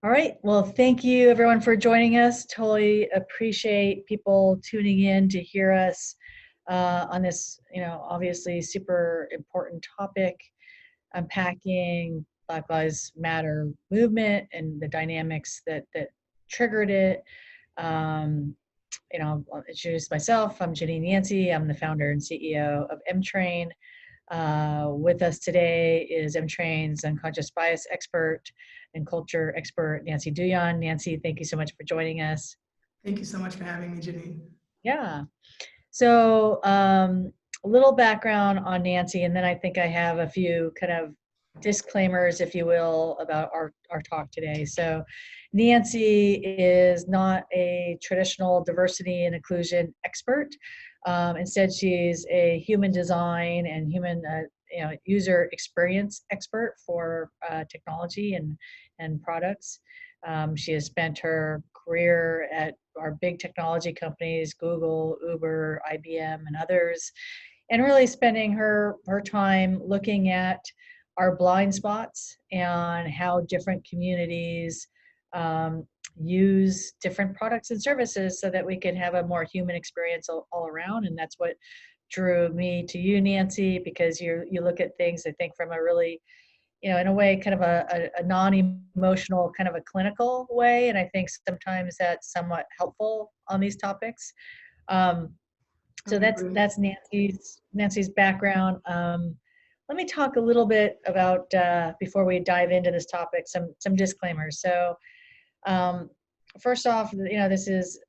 All right. Well, thank you everyone for joining us. Totally appreciate people tuning in to hear us on this, obviously super important topic, unpacking Black Lives Matter movement and the dynamics that triggered it. Um, I'll introduce myself. I'm Janine Yancey. I'm the founder and CEO of Emtrain. With us today is Emtrain's unconscious bias expert and culture expert, Nancy Douyon. Nancy, thank you so much for joining us. Thank you so much for having me, Janine. Yeah. So, a little background on Nancy, and then I think I have a few kind of disclaimers, if you will, about our talk today. So, Nancy is not a traditional diversity and inclusion expert. Instead, she's a human design and human user experience expert for technology and products. She has spent her career at our big technology companies, Google, Uber, IBM, and others, and really spending her time looking at our blind spots and how different communities use different products and services so that we can have a more human experience all around. And that's what drew me to you, Nancy, because you look at things, I think, from a really, in a way, kind of a non-emotional, kind of a clinical way. And I think sometimes that's somewhat helpful on these topics. So that's Nancy's background. Let me talk a little bit about before we dive into this topic, some disclaimers. So first off, this is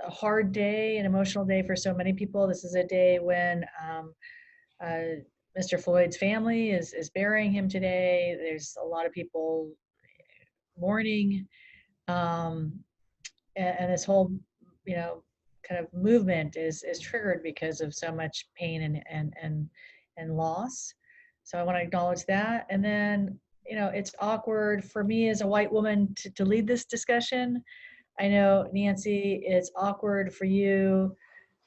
a hard day, an emotional day for so many people. This is a day when Mr. Floyd's family is burying him today. There's a lot of people mourning, and this whole, kind of movement is triggered because of so much pain and loss. So I want to acknowledge that. And then, it's awkward for me as a white woman to lead this discussion. I know, Nancy, it's awkward for you,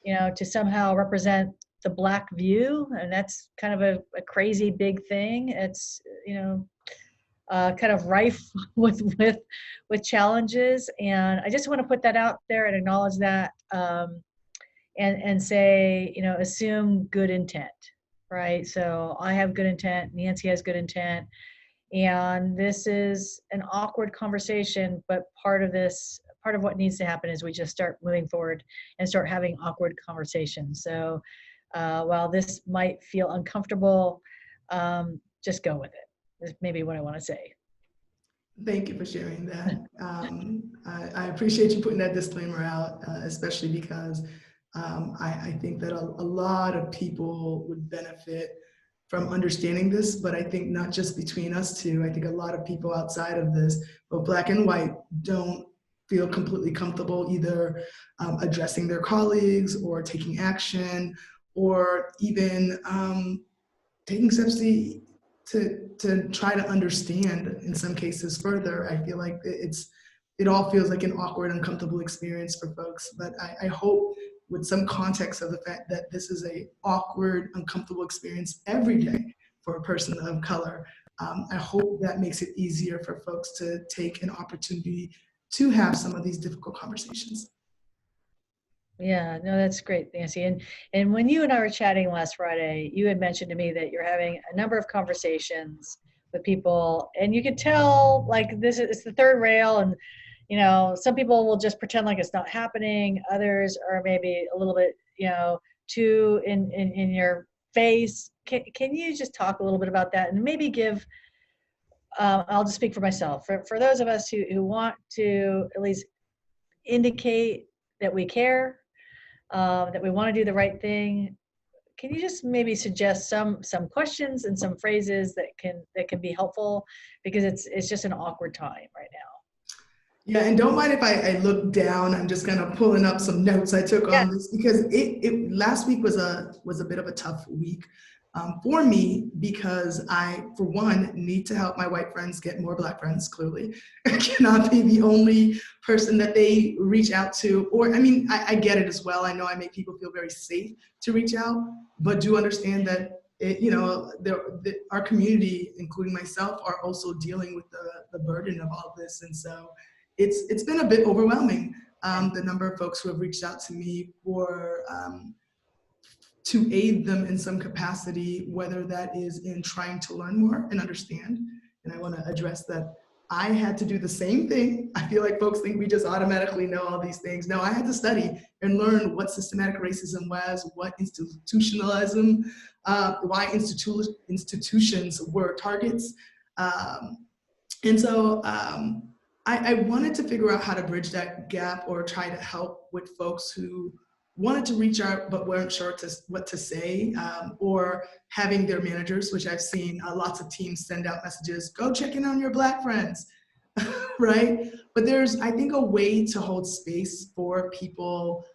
to somehow represent the Black view, and that's kind of a crazy big thing. It's, kind of rife with challenges, and I just want to put that out there and acknowledge that, and say, assume good intent, right? So I have good intent, Nancy has good intent, and this is an awkward conversation, but part of what needs to happen is we just start moving forward and start having awkward conversations. So while this might feel uncomfortable, just go with it, is maybe what I want to say. Thank you for sharing that. I appreciate you putting that disclaimer out, especially because I think that a lot of people would benefit from understanding this, but I think not just between us two. I think a lot of people outside of this, both Black and white, don't feel completely comfortable either addressing their colleagues or taking action or even taking steps to try to understand in some cases further. I feel like it all feels like an awkward, uncomfortable experience for folks. But I hope with some context of the fact that this is a awkward, uncomfortable experience every day for a person of color, I hope that makes it easier for folks to take an opportunity to have some of these difficult conversations. Yeah, no, that's great, Nancy. And when you and I were chatting last Friday, you had mentioned to me that you're having a number of conversations with people, and you could tell like this is, it's the third rail, and some people will just pretend like it's not happening. Others are maybe a little bit, too in your face. Can you just talk a little bit about that and maybe give? I'll just speak for myself. For those of us who want to at least indicate that we care, that we want to do the right thing. Can you just maybe suggest some questions and some phrases that can be helpful, because it's just an awkward time right now. Yeah, and don't mind if I look down. I'm just kind of pulling up some notes I took Yeah. on this because it last week was a bit of a tough week for me because I, for one, need to help my white friends get more Black friends. Clearly, I cannot be the only person that they reach out to. Or I mean, I get it as well. I know I make people feel very safe to reach out, but do understand that our community, including myself, are also dealing with the burden of all of this. And so it's been a bit overwhelming. The number of folks who have reached out to me for to aid them in some capacity, whether that is in trying to learn more and understand. And I want to address that I had to do the same thing. I feel like folks think we just automatically know all these things. No, I had to study and learn what systematic racism was, what institutionalism, why institutions were targets. And so I wanted to figure out how to bridge that gap or try to help with folks who wanted to reach out but weren't sure what to say, or having their managers, which I've seen lots of teams send out messages, go check in on your Black friends, right? But there's, I think, a way to hold space for people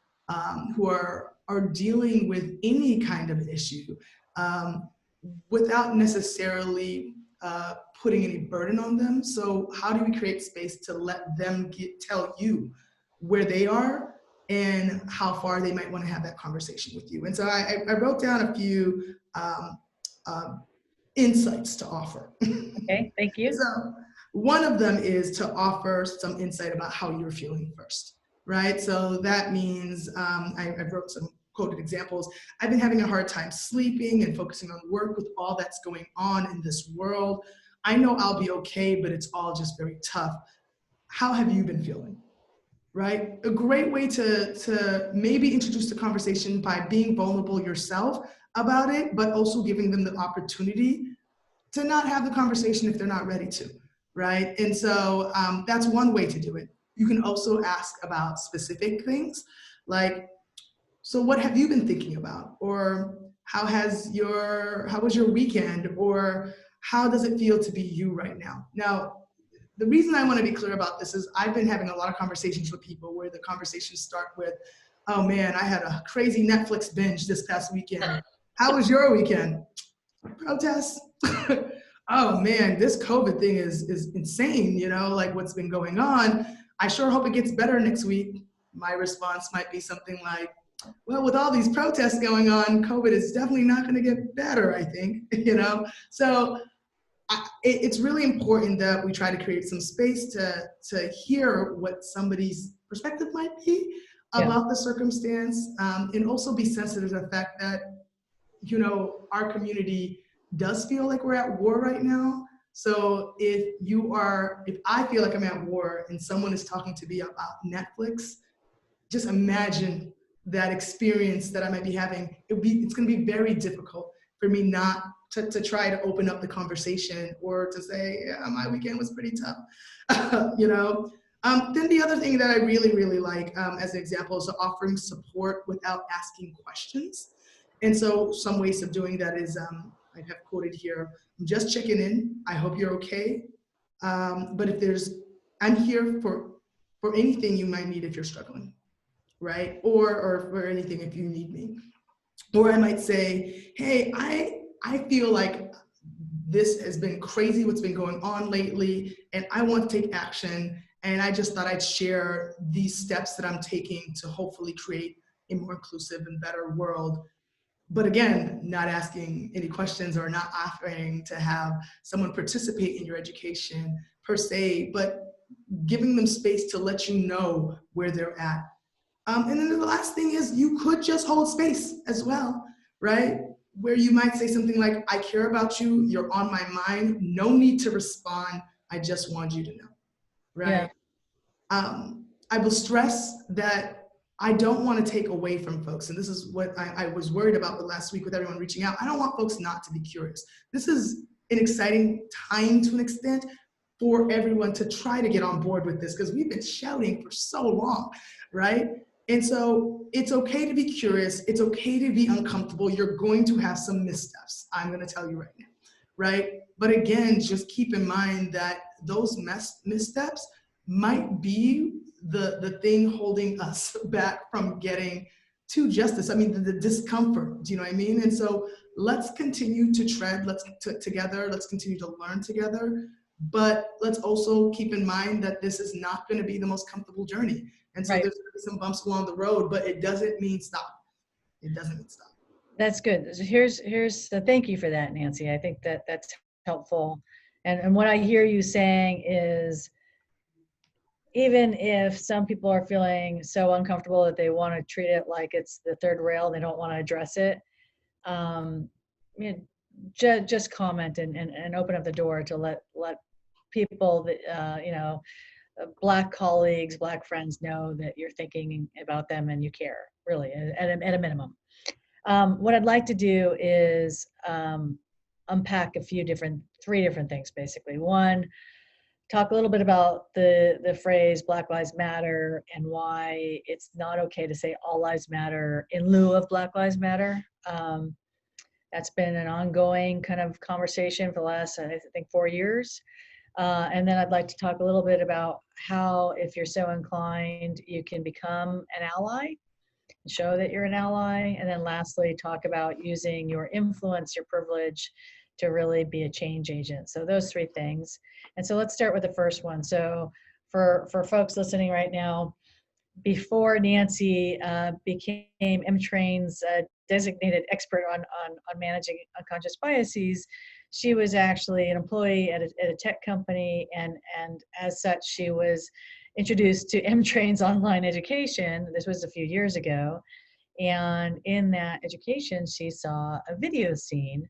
who are dealing with any kind of issue without necessarily putting any burden on them. So how do we create space to let them tell you where they are and how far they might want to have that conversation with you? And so I wrote down a few insights to offer. Okay, thank you. So one of them is to offer some insight about how you're feeling first, right? So that means I wrote some quoted examples. I've been having a hard time sleeping and focusing on work with all that's going on in this world. I know I'll be okay, but it's all just very tough. How have you been feeling? Right? A great way to maybe introduce the conversation by being vulnerable yourself about it, but also giving them the opportunity to not have the conversation if they're not ready to, right? And so that's one way to do it. You can also ask about specific things like, so what have you been thinking about? Or how was your weekend? Or how does it feel to be you right now? Now, the reason I want to be clear about this is I've been having a lot of conversations with people where the conversations start with, oh man, I had a crazy Netflix binge this past weekend. How was your weekend? Protests. Oh man, this COVID thing is insane, like what's been going on. I sure hope it gets better next week. My response might be something like, well, with all these protests going on, COVID is definitely not going to get better, I think, So it's really important that we try to create some space to hear what somebody's perspective might be about the circumstance, and also be sensitive to the fact that, our community does feel like we're at war right now. So if I feel like I'm at war and someone is talking to me about Netflix, just imagine that experience that I might be having. It's going to be very difficult for me not to try to open up the conversation or to say, yeah, my weekend was pretty tough, Then the other thing that I really, really like as an example is offering support without asking questions. And so some ways of doing that is, I have quoted here, I'm just checking in. I hope you're okay. But I'm here for anything you might need if you're struggling, right? Or for anything if you need me. Or I might say, hey, I feel like this has been crazy what's been going on lately, and I want to take action. And I just thought I'd share these steps that I'm taking to hopefully create a more inclusive and better world. But again, not asking any questions or not offering to have someone participate in your education per se, but giving them space to let you know where they're at. And then the last thing is you could just hold space as well, right? Where you might say something like, I care about you, you're on my mind, no need to respond, I just want you to know, right? Yeah. I will stress that I don't want to take away from folks, and this is what I was worried about the last week with everyone reaching out. I don't want folks not to be curious. This is an exciting time to an extent for everyone to try to get on board with this because we've been shouting for so long, right? And so it's okay to be curious. It's okay to be uncomfortable. You're going to have some missteps. I'm going to tell you right now, right? But again, just keep in mind that those missteps might be the thing holding us back from getting to justice. I mean, the discomfort, do you know what I mean? And so let's continue to tread together. Let's continue to learn together. But let's also keep in mind that this is not going to be the most comfortable journey. And so there's going to be some bumps along the road, but it doesn't mean stop. It doesn't mean stop. That's good. So here's the thank you for that, Nancy. I think that that's helpful. And what I hear you saying is, even if some people are feeling so uncomfortable that they want to treat it like it's the third rail, they don't want to address it. Um, you know, just comment and open up the door to let people that Black colleagues, Black friends know that you're thinking about them and you care, really, at a minimum. What I'd like to do is unpack three different things, basically. One, talk a little bit about the phrase Black Lives Matter and why it's not okay to say all lives matter in lieu of Black Lives Matter. That's been an ongoing kind of conversation for the last, I think, 4 years. And then I'd like to talk a little bit about how, if you're so inclined, you can become an ally, show that you're an ally. And then lastly, talk about using your influence, your privilege to really be a change agent. So those three things. And so let's start with the first one. So for folks listening right now, before Nancy became Emtrain's designated expert on managing unconscious biases, she was actually an employee at a tech company, and as such, she was introduced to Emtrain's online education. This was a few years ago, and in that education, she saw a video scene,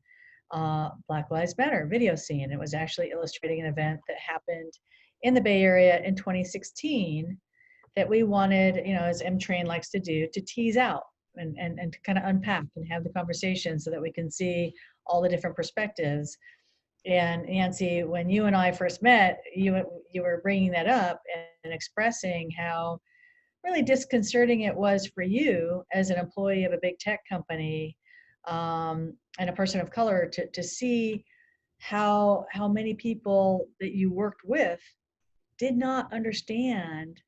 Black Lives Matter video scene. It was actually illustrating an event that happened in the Bay Area in 2016 that we wanted, as Emtrain likes to do, to tease out and to kind of unpack and have the conversation so that we can see all the different perspectives. And Nancy, when you and I first met, you were bringing that up and expressing how really disconcerting it was for you as an employee of a big tech company, and a person of color to see how many people that you worked with did not understand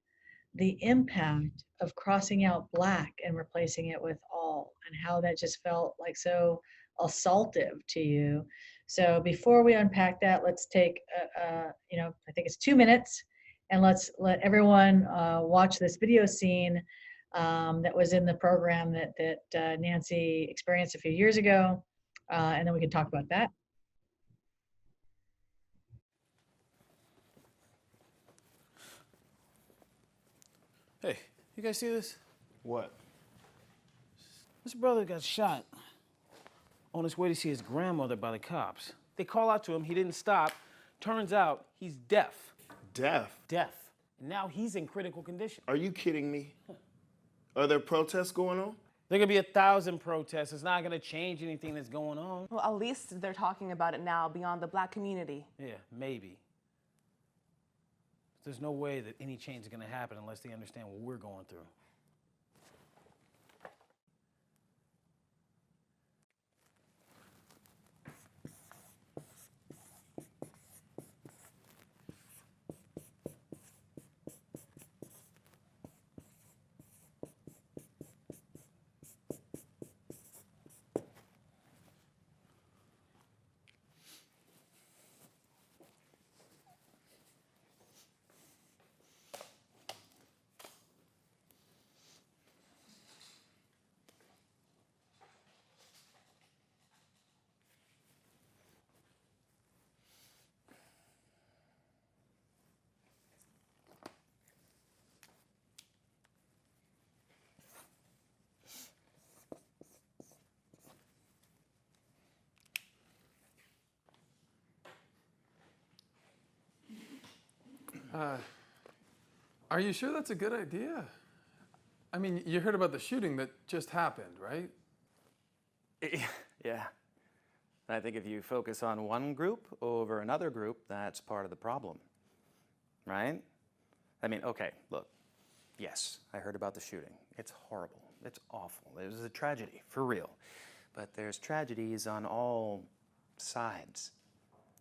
the impact of crossing out Black and replacing it with all, and how that just felt like so assaultive to you. So before we unpack that, let's take, I think it's 2 minutes, and let's let everyone watch this video scene that was in the program that Nancy experienced a few years ago, and then we can talk about that. Hey, you guys see this? What? This brother got shot on his way to see his grandmother by the cops. They call out to him, he didn't stop. Turns out he's deaf. Deaf? Deaf. And now he's in critical condition. Are you kidding me? Are there protests going on? There could be 1,000 protests. It's not gonna change anything that's going on. Well, at least they're talking about it now beyond the Black community. Yeah, maybe. There's no way that any change is gonna happen unless they understand what we're going through. Are you sure that's a good idea? I mean, you heard about the shooting that just happened, right? Yeah. I think if you focus on one group over another group, that's part of the problem, right? I mean, okay, look, yes, I heard about the shooting. It's horrible. It's awful. It was a tragedy, for real. But there's tragedies on all sides,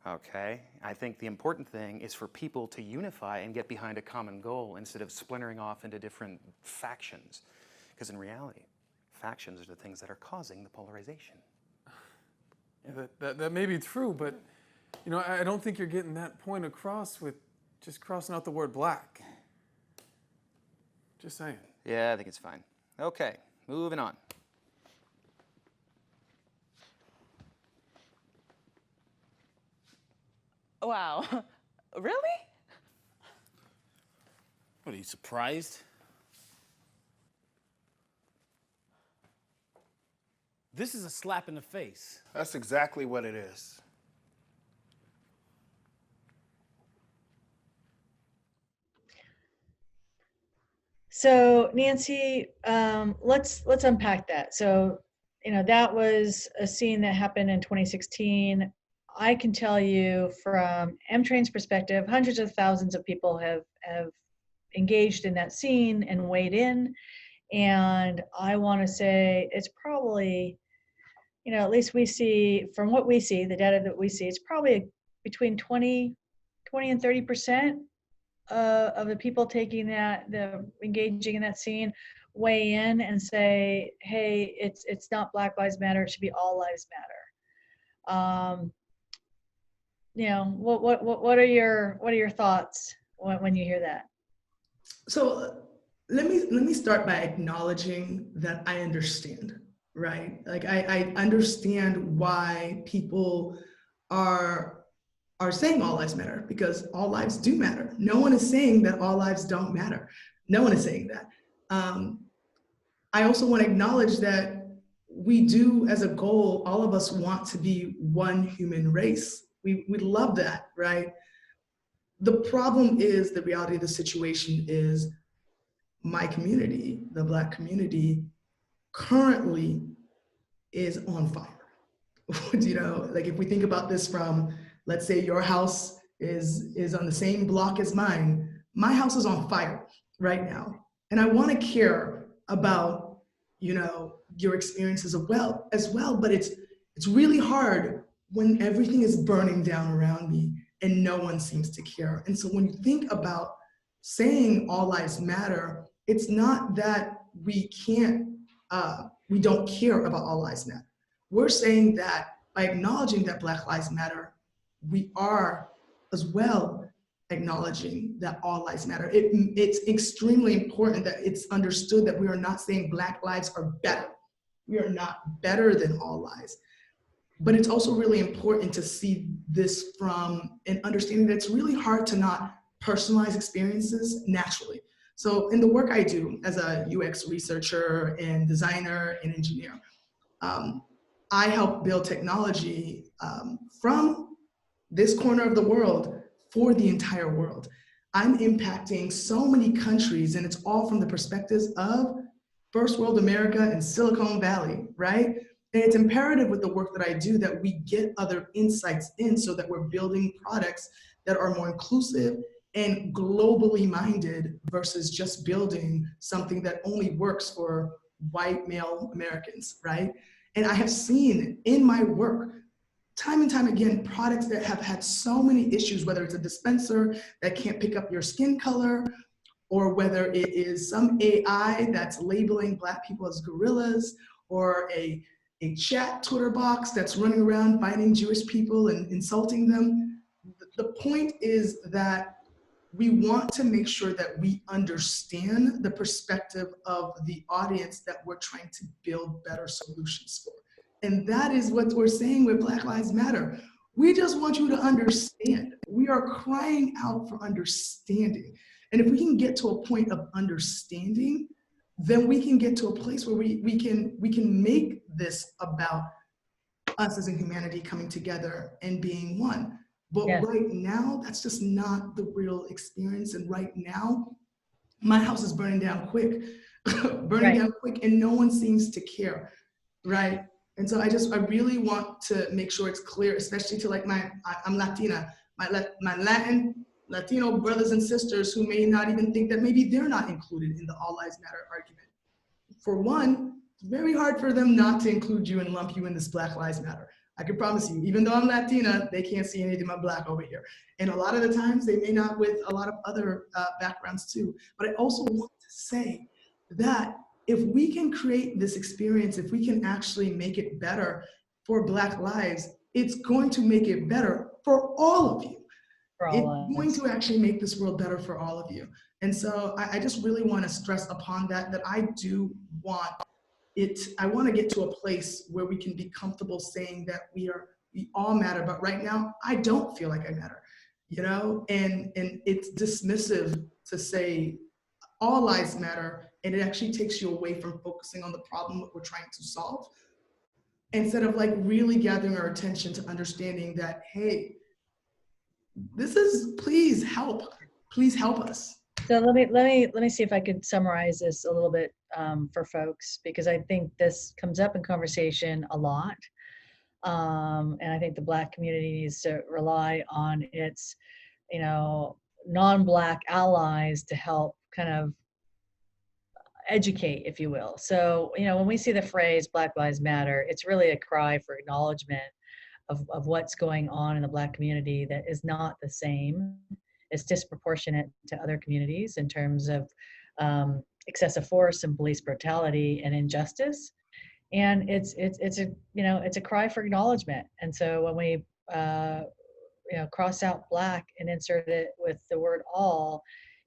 okay? I think the important thing is for people to unify and get behind a common goal instead of splintering off into different factions. Because in reality, factions are the things that are causing the polarization. Yeah, that may be true, but I don't think you're getting that point across with just crossing out the word black. Just saying. Yeah, I think it's fine. Okay, moving on. Wow. Really? What, are you surprised? This is a slap in the face. That's exactly what it is. So Nancy, let's unpack that. So, that was a scene that happened in 2016. I can tell you from Emtrain's perspective, hundreds of thousands of people have engaged in that scene and weighed in. And I want to say it's probably, at least we see, from what we see, the data that we see, it's probably between 20 and 30% of the people taking engaging in that scene weigh in and say, hey, it's not Black Lives Matter, it should be all lives matter. What are your thoughts when you hear that? So let me start by acknowledging that I understand, right? Like I understand why people are saying all lives matter, because all lives do matter. No one is saying that all lives don't matter. No one is saying that. I also want to acknowledge that we do, as a goal, all of us want to be one human race. We love that, right? The problem is, the reality of the situation is, my community, the Black community, currently is on fire. Like if we think about this from, let's say your house is on the same block as mine, my house is on fire right now. And I want to care about, your experiences as well, but it's really hard when everything is burning down around me and no one seems to care. And so when you think about saying all lives matter, it's not that we don't care about all lives matter. We're saying that by acknowledging that Black Lives Matter, we are as well acknowledging that all lives matter. It's extremely important that it's understood that we are not saying Black lives are better. We are not better than all lives. But it's also really important to see this from an understanding that it's really hard to not personalize experiences naturally. So in the work I do as a UX researcher and designer and engineer, I help build technology from this corner of the world for the entire world. I'm impacting so many countries, and it's all from the perspectives of first world America and Silicon Valley, right? And it's imperative with the work that I do that we get other insights in so that we're building products that are more inclusive and globally minded versus just building something that only works for white male Americans, right? And I have seen in my work, time and time again, products that have had so many issues, whether it's a dispenser that can't pick up your skin color, or whether it is some AI that's labeling Black people as gorillas, or a chat Twitter box that's running around fighting Jewish people and insulting them. The point is that we want to make sure that we understand the perspective of the audience that we're trying to build better solutions for. And that is what we're saying with Black Lives Matter. We just want you to understand. We are crying out for understanding. And if we can get to a point of understanding, then we can get to a place where we can make this about us as a humanity coming together and being one. But Yes. Right now, that's just not the real experience. And right now, my house is burning down quick, down quick, and no one seems to care, right? And so I really want to make sure it's clear, especially to I'm Latina, my Latino brothers and sisters who may not even think that maybe they're not included in the all lives matter argument. For one, it's very hard for them not to include you and lump you in this Black Lives Matter. I can promise you, even though I'm Latina, they can't see anything but Black over here. And a lot of the times they may not, with a lot of other backgrounds too. But I also want to say that if we can create this experience, if we can actually make it better for Black lives, it's going to make it better for all of you. It's going to actually make this world better for all of you. And so I just really want to stress upon that I do want I want to get to a place where we can be comfortable saying that we are we all matter, but right now I don't feel like I matter, you know? And it's dismissive to say all lives matter, and it actually takes you away from focusing on the problem that we're trying to solve, instead of like really gathering our attention to understanding that, hey, this is, please help us. So let me see if I could summarize this a little bit for folks, because I think this comes up in conversation a lot. And I think the Black community needs to rely on its, non-Black allies to help kind of educate, if you will. So, when we see the phrase Black Lives Matter, it's really a cry for acknowledgement of what's going on in the Black community that is not the same. It's disproportionate to other communities in terms of excessive force and police brutality and injustice. And it's a cry for acknowledgement. And so when we cross out Black and insert it with the word all,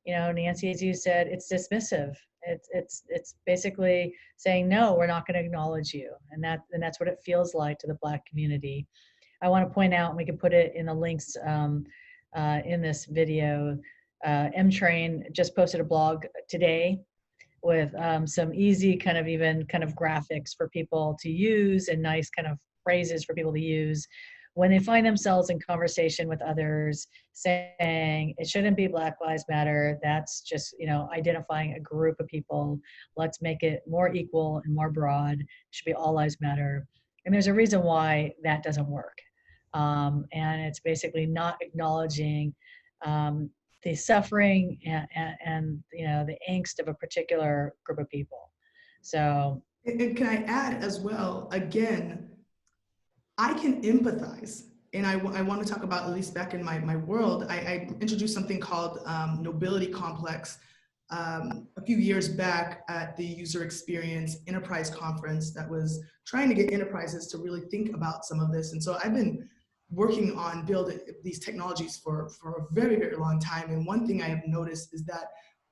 Nancy, as you said, it's dismissive. It's basically saying, no, we're not going to acknowledge you. And that's what it feels like to the Black community. I want to point out, and we can put it in the links in this video, Emtrain just posted a blog today with some easy kind of graphics for people to use, and nice kind of phrases for people to use when they find themselves in conversation with others saying it shouldn't be Black Lives Matter. That's just, identifying a group of people. Let's make it more equal and more broad. It should be all lives matter. And there's a reason why that doesn't work. And it's basically not acknowledging the suffering and the angst of a particular group of people. So, and can I add as well, again, I can empathize, and I want to talk about, at least back in my world, I introduced something called nobility complex a few years back at the User Experience Enterprise Conference that was trying to get enterprises to really think about some of this. And so I've been working on building these technologies for a very, very long time. And one thing I have noticed is that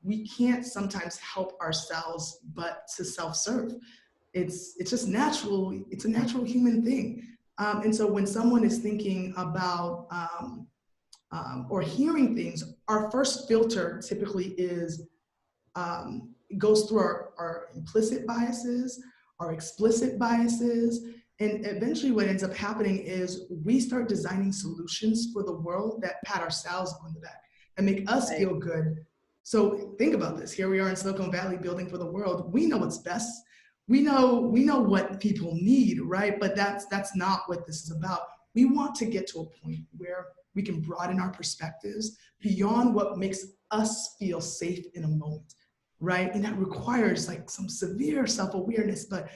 we can't sometimes help ourselves but to self-serve. It's just natural. It's a natural human thing. And so when someone is thinking about or hearing things, our first filter typically is goes through our implicit biases, our explicit biases, and eventually what ends up happening is we start designing solutions for the world that pat ourselves on the back and make us feel good. So think about this. Here we are in Silicon Valley building for the world. We know what's best. We know what people need, right? But that's not what this is about. We want to get to a point where we can broaden our perspectives beyond what makes us feel safe in a moment, right? And that requires like some severe self-awareness, but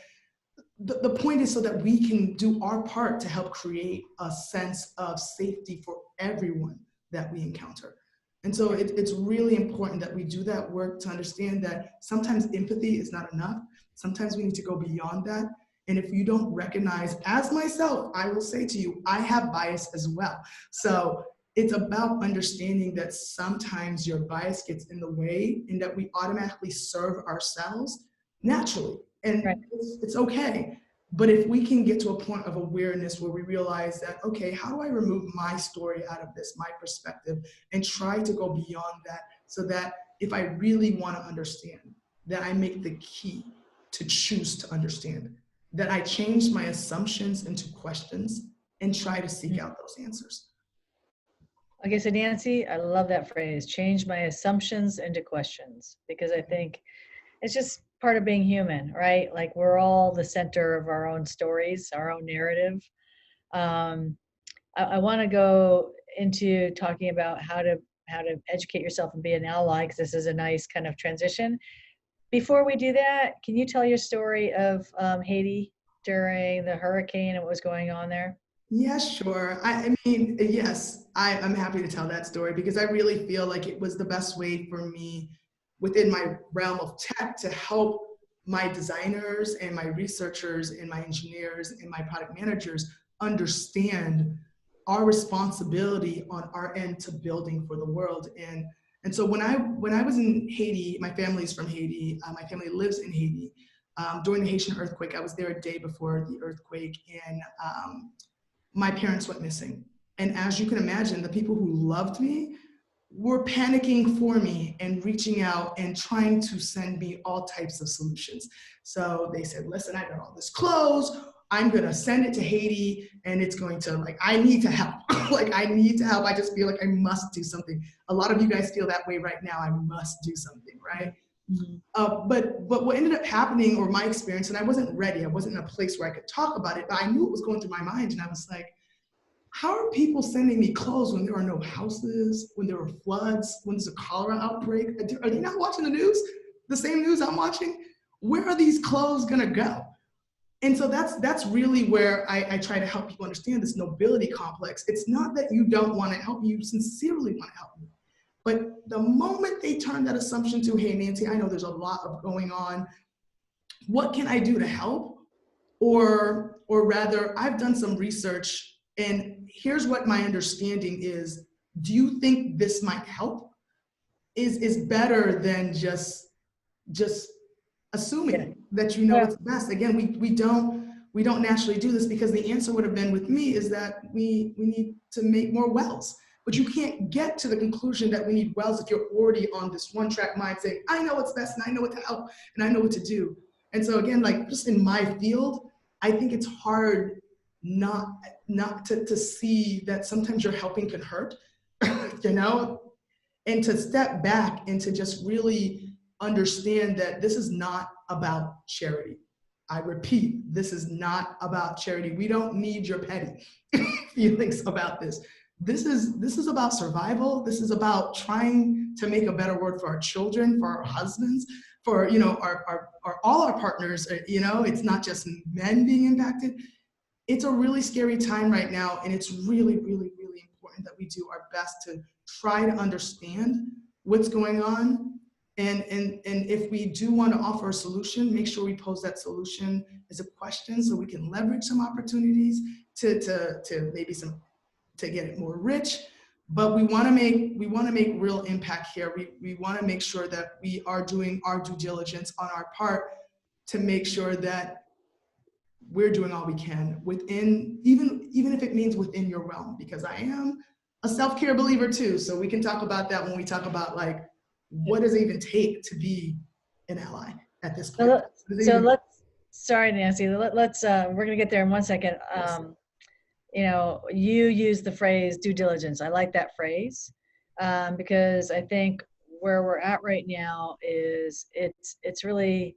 the point is so that we can do our part to help create a sense of safety for everyone that we encounter. And so it's really important that we do that work to understand that sometimes empathy is not enough. Sometimes we need to go beyond that. And if you don't recognize, as myself, I will say to you, I have bias as well. So it's about understanding that sometimes your bias gets in the way and that we automatically serve ourselves naturally. And it's okay. But if we can get to a point of awareness where we realize that, okay, how do I remove my story out of this, my perspective, and try to go beyond that so that if I really want to understand, that I make the key to choose to understand, that I change my assumptions into questions and try to seek out those answers. Okay, so Nancy, I love that phrase, change my assumptions into questions, because I think it's just part of being human, right? Like we're all the center of our own stories, our own narrative. I want to go into talking about how to educate yourself and be an ally, because this is a nice kind of transition. Before we do that, can you tell your story of Haiti during the hurricane and what was going on there? Yeah, sure. I mean, yes, I'm happy to tell that story because I really feel like it was the best way for me within my realm of tech to help my designers and my researchers and my engineers and my product managers understand our responsibility on our end to building for the world. And so when I was in Haiti, my family's from Haiti, my family lives in Haiti. During the Haitian earthquake, I was there a day before the earthquake, and my parents went missing. And as you can imagine, the people who loved me were panicking for me and reaching out and trying to send me all types of solutions. So they said, listen, I got all this clothes. I'm going to send it to Haiti and it's going to, like, I need to help. Like, I need to help. I just feel like I must do something. A lot of you guys feel that way right now. I must do something, right? But what ended up happening, or my experience, and I wasn't ready. I wasn't in a place where I could talk about it, but I knew it was going through my mind. And I was like, how are people sending me clothes when there are no houses, when there are floods, when there's a cholera outbreak? Are they not watching the news? The same news I'm watching? Where are these clothes gonna go? And so that's really where I try to help people understand this nobility complex. It's not that you don't want to help me, you sincerely want to help me. But the moment they turn that assumption to, hey, Nancy, I know there's a lot of going on. What can I do to help? Or rather, I've done some research and here's what my understanding is. Do you think this might help? Is better than just assuming that you know what's best. Again, we don't naturally do this because the answer would have been with me is that we need to make more wells. But you can't get to the conclusion that we need wells if you're already on this one track mind saying, I know what's best and I know what to help and I know what to do. And so again, like just in my field, I think it's hard not to see that sometimes your helping can hurt, you know, and to step back and to just really understand that this is not about charity. I repeat, this is not about charity. We don't need your petty feelings about this. This is about survival. This is about trying to make a better world for our children, for our husbands, for, you know, our all our partners. You know, it's not just men being impacted. It's a really scary time right now, and it's really, really, really important that we do our best to try to understand what's going on. And if we do want to offer a solution, make sure we pose that solution as a question so we can leverage some opportunities to maybe to get it more rich. But we want to make real impact here. We want to make sure that we are doing our due diligence on our part to make sure that we're doing all we can within, even if it means within your realm, because I am a self-care believer too. So we can talk about that when we talk about like, what does it even take to be an ally at this point? Sorry, Nancy, let's we're gonna get there in 1 second. You know, you use the phrase due diligence. I like that phrase because I think where we're at right now is it's really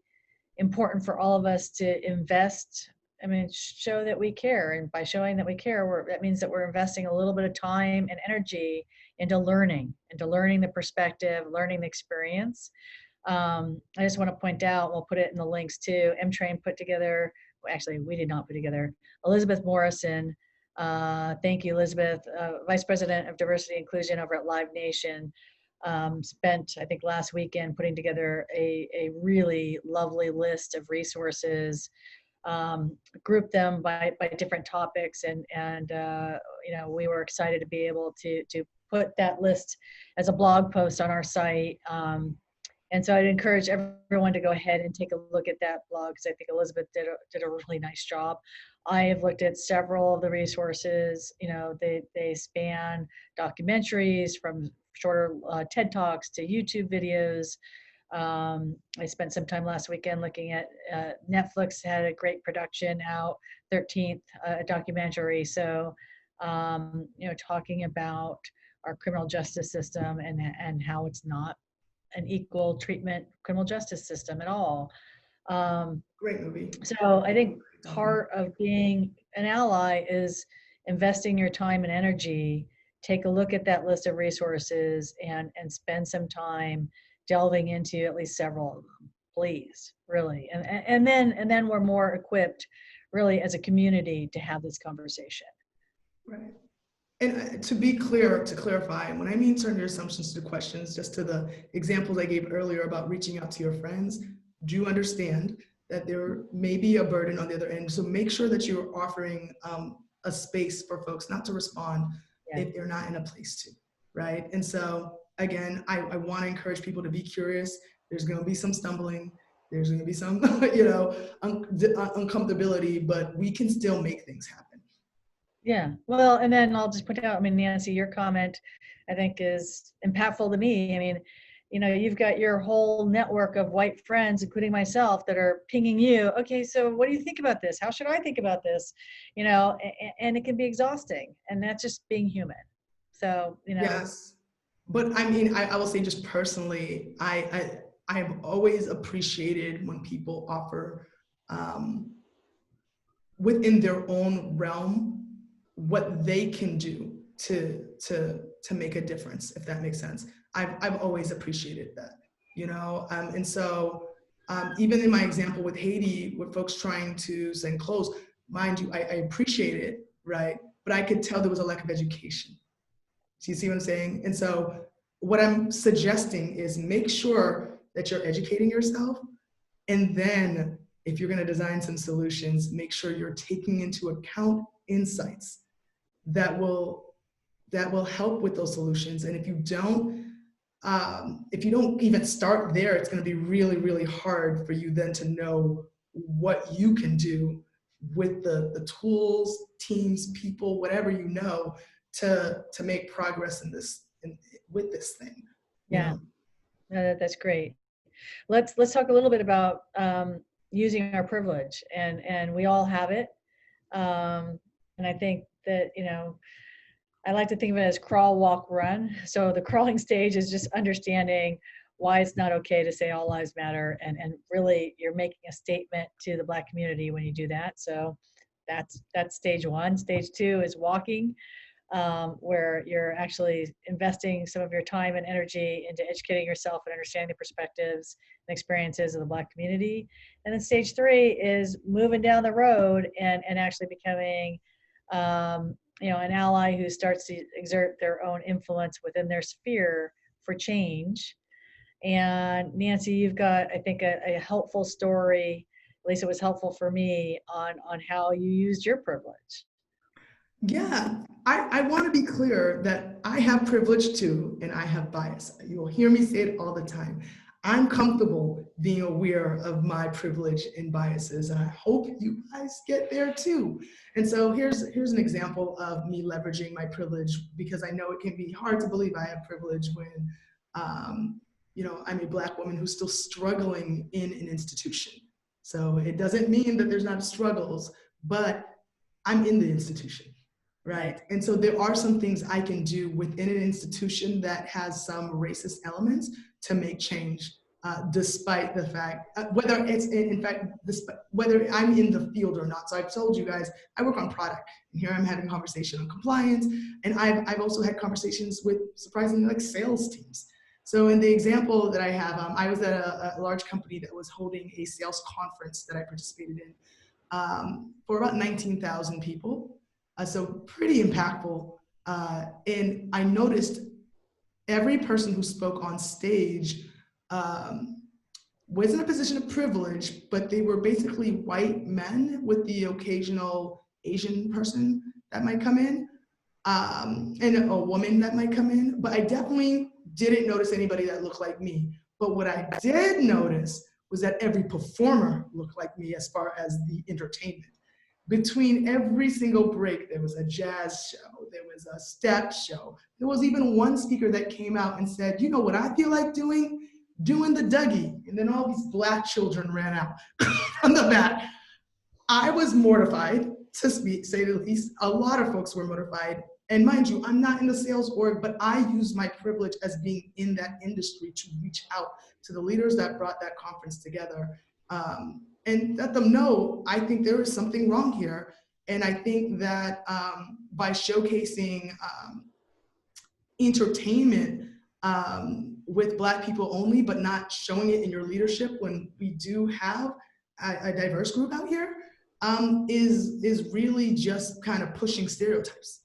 important for all of us to invest. I mean, show that we care, and by showing that we care, that means that we're investing a little bit of time and energy into learning the perspective, learning the experience. I just want to point out, we'll put it in the links too. Emtrain put together, well, actually we did not put together, Elizabeth Morrison. Thank you, Elizabeth, Vice President of Diversity and Inclusion over at Live Nation. Spent, I think, last weekend putting together a really lovely list of resources, grouped them by different topics, and you know, we were excited to be able to put that list as a blog post on our site. And so I'd encourage everyone to go ahead and take a look at that blog because I think Elizabeth did a really nice job. I have looked at several of the resources. You know, they span documentaries from shorter TED Talks to YouTube videos. I spent some time last weekend looking at Netflix had a great production out, 13th documentary. So, you know, talking about our criminal justice system and how it's not an equal treatment criminal justice system at all. Great movie. So I think part of being an ally is investing your time and energy. Take a look at that list of resources and spend some time delving into at least several of them, please, really. And then we're more equipped, really, as a community to have this conversation. Right. And to be clear, to clarify, when I mean turn your assumptions to questions, just to the examples I gave earlier about reaching out to your friends, do understand that there may be a burden on the other end. So make sure that you're offering a space for folks not to respond if they're not in a place to, right? And so again, I want to encourage people to be curious. There's going to be some stumbling. There's going to be some, you know, uncomfortability, but we can still make things happen. Yeah, well, and then I'll just point out, I mean, Nancy, your comment, I think, is impactful to me. I mean, you've got your whole network of white friends, including myself, that are pinging you. Okay, so what do you think about this? How should I think about this? And it can be exhausting, and that's just being human. So, Yes. But I mean, I will say just personally, I have always appreciated when people offer um, within their own realm what they can do to make a difference, if that makes sense. I've always appreciated that, and so even in my example with Haiti, with folks trying to send clothes, mind you, I appreciate it, right? But I could tell there was a lack of education. Do you see what I'm saying? And so what I'm suggesting is make sure that you're educating yourself. And then if you're going to design some solutions, make sure you're taking into account insights that will help with those solutions. And if you don't even start there, it's going to be really, really hard for you then to know what you can do with the tools, teams, people, whatever to make progress with this thing. yeah, that's great. Let's talk a little bit about using our privilege, and we all have it. And I think that, I like to think of it as crawl, walk, run. So the crawling stage is just understanding why it's not okay to say all lives matter. And really you're making a statement to the Black community when you do that. So that's stage one. Stage two is walking, where you're actually investing some of your time and energy into educating yourself and understanding the perspectives and experiences of the Black community. And then stage three is moving down the road and actually becoming an ally who starts to exert their own influence within their sphere for change. And Nancy, you've got, I think, a helpful story, at least it was helpful for me, on how you used your privilege. Yeah, I want to be clear that I have privilege too, and I have bias. You'll hear me say it all the time. I'm comfortable being aware of my privilege and biases, and I hope you guys get there too. And so here's an example of me leveraging my privilege, because I know it can be hard to believe I have privilege when, I'm a Black woman who's still struggling in an institution. So it doesn't mean that there's not struggles, but I'm in the institution. Right. And so there are some things I can do within an institution that has some racist elements to make change, despite the fact, whether I'm in the field or not. So I've told you guys, I work on product, and here I'm having a conversation on compliance. And I've also had conversations with, surprisingly, like sales teams. So in the example that I have, I was at a large company that was holding a sales conference that I participated in for about 19,000 people. So pretty impactful. And I noticed every person who spoke on stage was in a position of privilege, but they were basically white men with the occasional Asian person that might come in, and a woman that might come in. But I definitely didn't notice anybody that looked like me. But what I did notice was that every performer looked like me as far as the entertainment. Between every single break, there was a jazz show, there was a step show. There was even one speaker that came out and said, you know what I feel like doing? Doing the Dougie. And then all these Black children ran out from the back. I was mortified, to say the least. A lot of folks were mortified. And mind you, I'm not in the sales org, but I use my privilege as being in that industry to reach out to the leaders that brought that conference together. And let them know, I think there is something wrong here. And I think that by showcasing entertainment with Black people only, but not showing it in your leadership when we do have a diverse group out here, is really just kind of pushing stereotypes.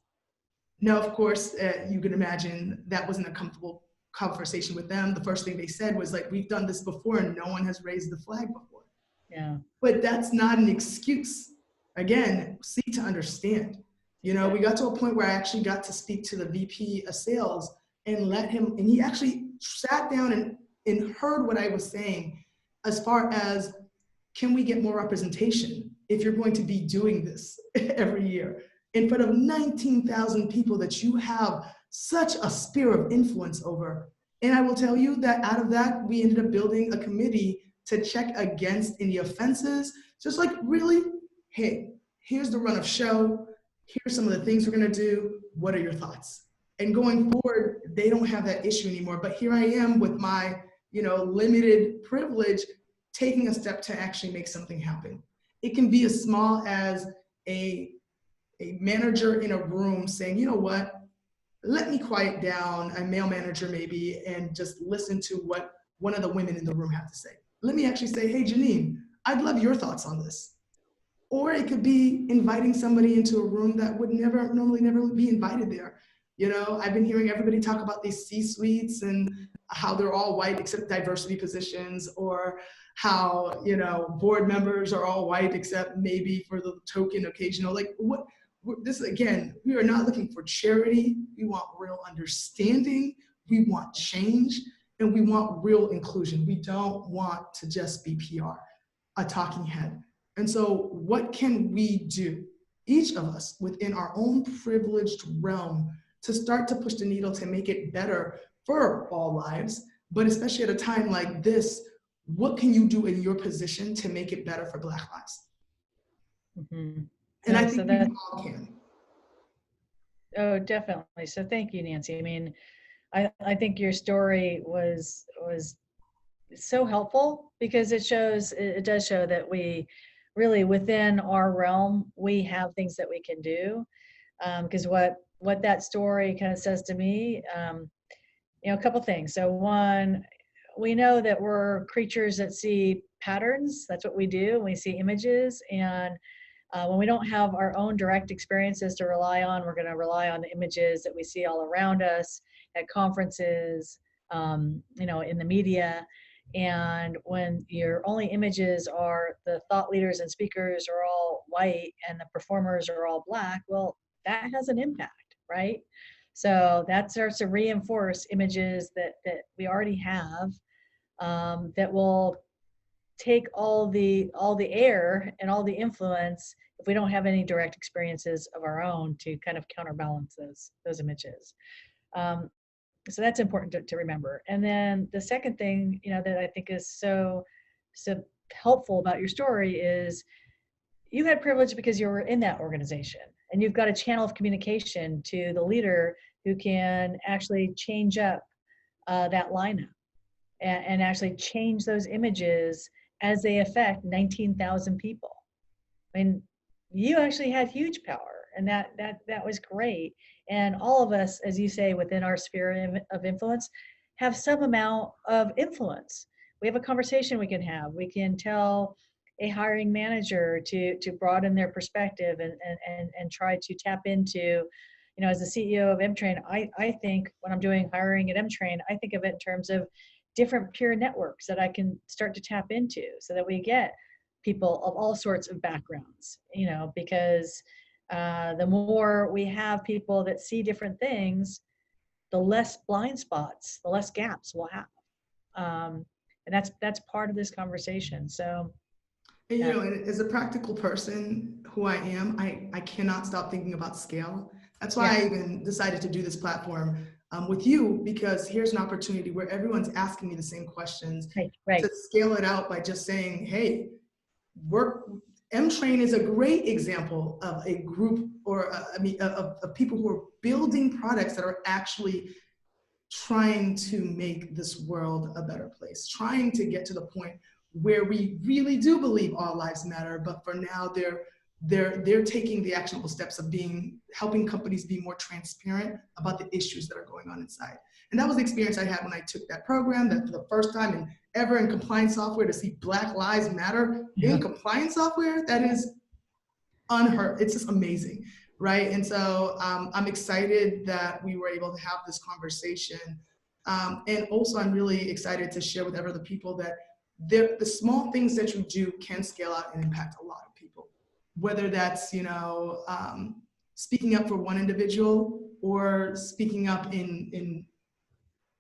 Now, of course, you can imagine that wasn't a comfortable conversation with them. The first thing they said was like, we've done this before and no one has raised the flag before. Yeah. But that's not an excuse. Again, seek to understand. We got to a point where I actually got to speak to the VP of sales and let him, and he actually sat down and heard what I was saying as far as, can we get more representation if you're going to be doing this every year? in front of 19,000 people that you have such a sphere of influence over. And I will tell you that out of that, we ended up building a committee to check against any offenses. Just like, really, hey, here's the run of show. Here's some of the things we're gonna do. What are your thoughts? And going forward, they don't have that issue anymore. But here I am with my, limited privilege, taking a step to actually make something happen. It can be as small as a manager in a room saying, you know what, let me quiet down, a male manager maybe, and just listen to what one of the women in the room have to say. Let me actually say, hey, Janine, I'd love your thoughts on this. Or it could be inviting somebody into a room that would normally never be invited there. I've been hearing everybody talk about these C-suites and how they're all white except diversity positions, or how, board members are all white except maybe for the token occasional, this again, we are not looking for charity. We want real understanding. We want change, and we want real inclusion. We don't want to just be PR, a talking head. And so what can we do, each of us within our own privileged realm, to start to push the needle to make it better for all lives, but especially at a time like this, what can you do in your position to make it better for Black lives? Mm-hmm. And Yeah, I think we all can. Oh, definitely. So thank you, Nancy. I mean, I think your story was so helpful, because it does show that we really, within our realm, we have things that we can do. Because what that story kind of says to me, a couple things. So one, we know that we're creatures that see patterns. That's what we do. We see images, and when we don't have our own direct experiences to rely on, we're going to rely on the images that we see all around us at conferences, in the media. And when your only images are the thought leaders and speakers are all white and the performers are all Black, well, that has an impact, right? So that starts to reinforce images that we already have, that will take all the air and all the influence if we don't have any direct experiences of our own to kind of counterbalance those images. So that's important to remember. And then the second thing, that I think is so helpful about your story is you had privilege because you were in that organization, and you've got a channel of communication to the leader who can actually change up that lineup and actually change those images as they affect 19,000 people. I mean, you actually had huge power, and that was great. And all of us, as you say, within our sphere of influence, have some amount of influence. We have a conversation we can have. We can tell a hiring manager to broaden their perspective and try to tap into, as the CEO of Emtrain, I think when I'm doing hiring at Emtrain, I think of it in terms of different peer networks that I can start to tap into, so that we get people of all sorts of backgrounds, because the more we have people that see different things, the less blind spots, the less gaps we'll have. And that's part of this conversation. So, and as a practical person who I am, I cannot stop thinking about scale. That's why I even decided to do this platform with you, because here's an opportunity where everyone's asking me the same questions. Right. To scale it out by just saying, hey, Emtrain is a great example of a group, or of people who are building products that are actually trying to make this world a better place, trying to get to the point where we really do believe all lives matter, but for now they're taking the actionable steps of helping companies be more transparent about the issues that are going on inside. And that was the experience I had when I took that program, that for the first time ever in compliance software, to see Black Lives Matter in compliance software, that is unheard. It's just amazing, right? And so I'm excited that we were able to have this conversation. And also I'm really excited to share with other people that the small things that you do can scale out and impact a lot of people. Whether that's, speaking up for one individual, or speaking up in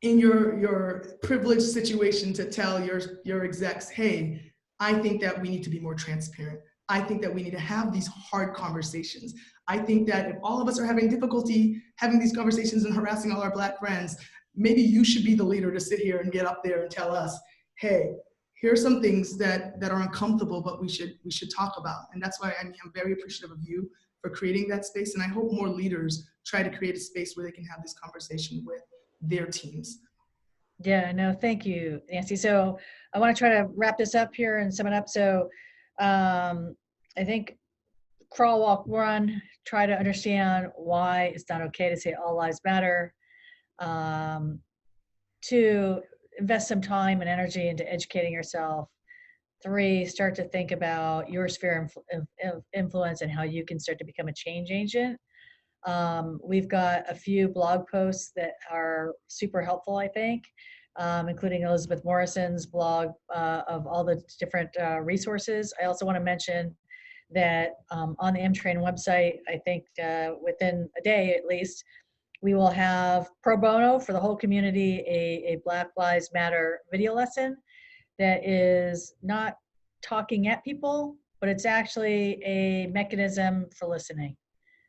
your privileged situation to tell your execs, hey, I think that we need to be more transparent. I think that we need to have these hard conversations. I think that if all of us are having difficulty having these conversations and harassing all our Black friends, maybe you should be the leader to sit here and get up there and tell us, hey, here are some things that are uncomfortable, but we should talk about. And that's why I'm very appreciative of you for creating that space. And I hope more leaders try to create a space where they can have this conversation with their teams. Yeah, no, thank you, Nancy. So I want to try to wrap this up here and sum it up. So I think crawl, walk, run, try to understand why it's not okay to say all lives matter. Two, invest some time and energy into educating yourself. Three, start to think about your sphere of influence and how you can start to become a change agent. We've got a few blog posts that are super helpful, I think, including Elizabeth Morrison's blog of all the different resources. I also want to mention that on the Emtrain website, I think within a day at least, we will have pro bono for the whole community a Black Lives Matter video lesson that is not talking at people, but it's actually a mechanism for listening.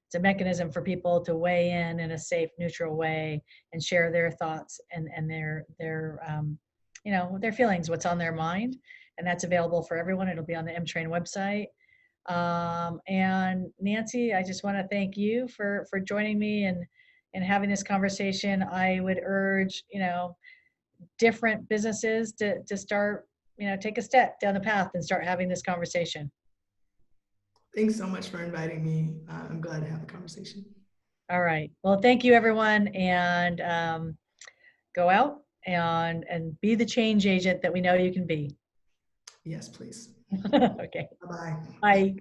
It's a mechanism for people to weigh in a safe, neutral way and share their thoughts and their you know, their feelings, what's on their mind. And that's available for everyone. It'll be on the Emtrain website. And Nancy, I just want to thank you for joining me and having this conversation. I would urge, you know, different businesses to start, you know, take a step down the path and start having this conversation. Thanks so much for inviting me. I'm glad to have the conversation. All right. Well, thank you, everyone, and go out and be the change agent that we know you can be. Yes, please. Okay. Bye-bye. Bye.